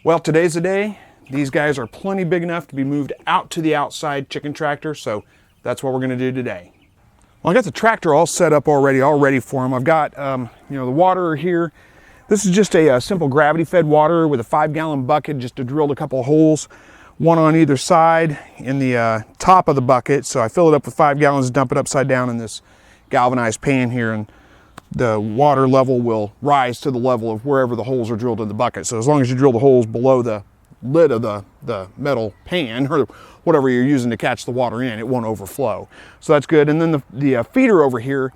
Well, today's the day. These guys are plenty big enough to be moved out to the outside chicken tractor, so that's what we're gonna do today. Well, I got the tractor all set up already, all ready for them. I've got, the water here. This is just a simple gravity-fed water with a 5-gallon bucket, just to drill a couple of holes, one on either side in the top of the bucket. So I fill it up with 5 gallons, dump it upside down in this galvanized pan here, and the water level will rise to the level of wherever the holes are drilled in the bucket. So as long as you drill the holes below the lid of the metal pan or whatever you're using to catch the water in, it won't overflow. So that's good. And then the feeder over here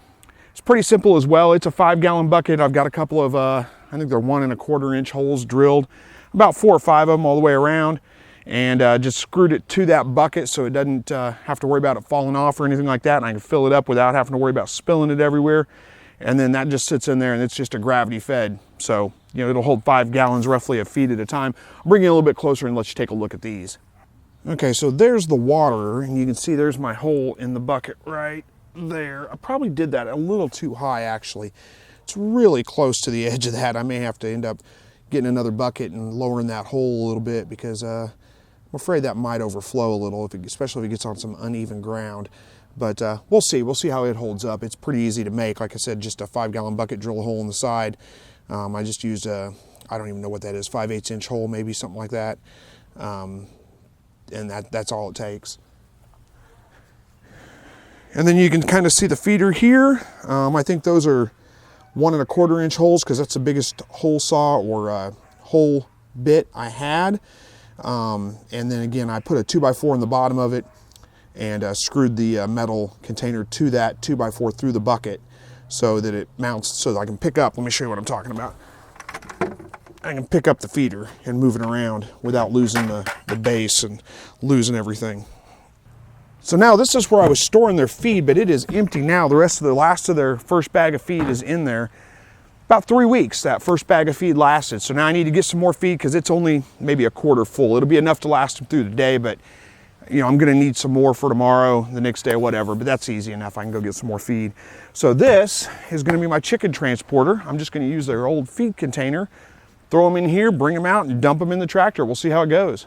is pretty simple as well. It's a 5-gallon bucket. I've got a couple of, I think they're 1 1/4 inch holes drilled, about 4 or 5 of them all the way around, and just screwed it to that bucket so it doesn't have to worry about it falling off or anything like that. And I can fill it up without having to worry about spilling it everywhere. And then that just sits in there, and it's just a gravity fed. So, it'll hold 5 gallons roughly of feed at a time. I'll bring you a little bit closer and let you take a look at these. Okay, so there's the water, and you can see there's my hole in the bucket right there. I probably did that a little too high, actually. It's really close to the edge of that. I may have to end up getting another bucket and lowering that hole a little bit, because I'm afraid that might overflow a little, especially if it gets on some uneven ground. But we'll see. We'll see how it holds up. It's pretty easy to make. Like I said, just a 5-gallon bucket, drill a hole in the side. I just used I don't even know what that is, 5/8 inch hole, maybe something like that. And that's all it takes. And then you can kind of see the feeder here. I think those are 1 1/4 inch holes, because that's the biggest hole saw or hole bit I had. And then again, I put a 2x4 in the bottom of it, and screwed the metal container to that 2x4 through the bucket so that it mounts, so that I can pick up. Let me show you what I'm talking about. I can pick up the feeder and move it around without losing the base and losing everything. So now this is where I was storing their feed, but it is empty now. The last of their first bag of feed is in there. About 3 weeks that first bag of feed lasted. So now I need to get some more feed, because it's only maybe a quarter full. It'll be enough to last them through the day, but I'm gonna need some more for tomorrow, the next day, whatever, but that's easy enough. I can go get some more feed. So this is gonna be my chicken transporter. I'm just gonna use their old feed container, throw them in here, bring them out, and dump them in the tractor. We'll see how it goes.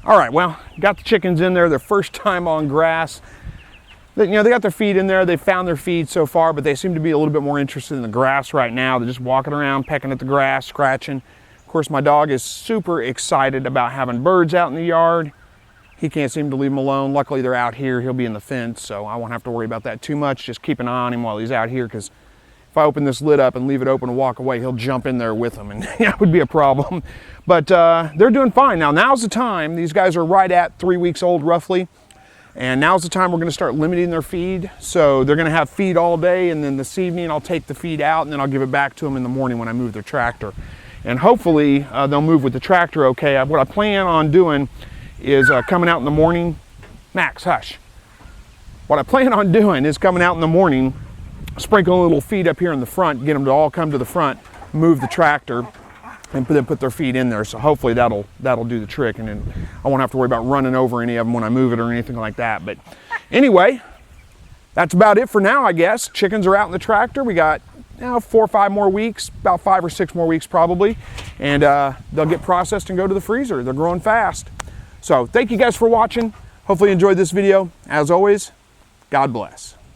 All right, well, got the chickens in there, their first time on grass. They got their feed in there, they found their feed so far, but they seem to be a little bit more interested in the grass right now. They're just walking around, pecking at the grass, scratching. Of course, my dog is super excited about having birds out in the yard. He can't seem to leave them alone. Luckily, they're out here. He'll be in the fence, so I won't have to worry about that too much. Just keep an eye on him while he's out here, because if I open this lid up and leave it open and walk away, he'll jump in there with them, and that would be a problem. But they're doing fine. Now's the time. These guys are right at 3 weeks old, roughly. And now's the time we're gonna start limiting their feed. So they're gonna have feed all day, and then this evening I'll take the feed out, and then I'll give it back to them in the morning when I move their tractor. And hopefully they'll move with the tractor okay. What I plan on doing is coming out in the morning. Max, hush. What I plan on doing is coming out in the morning sprinkle a little feed up here in the front, get them to all come to the front, move the tractor, and then put their feet in there. So hopefully that'll do the trick, and then I won't have to worry about running over any of them when I move it or anything like that. But anyway, that's about it for now, I guess. Chickens are out in the tractor. We got 4 or 5 more weeks, about 5 or 6 more weeks probably, and they'll get processed and go to the freezer. They're growing fast. So thank you guys for watching. Hopefully you enjoyed this video. As always, God bless.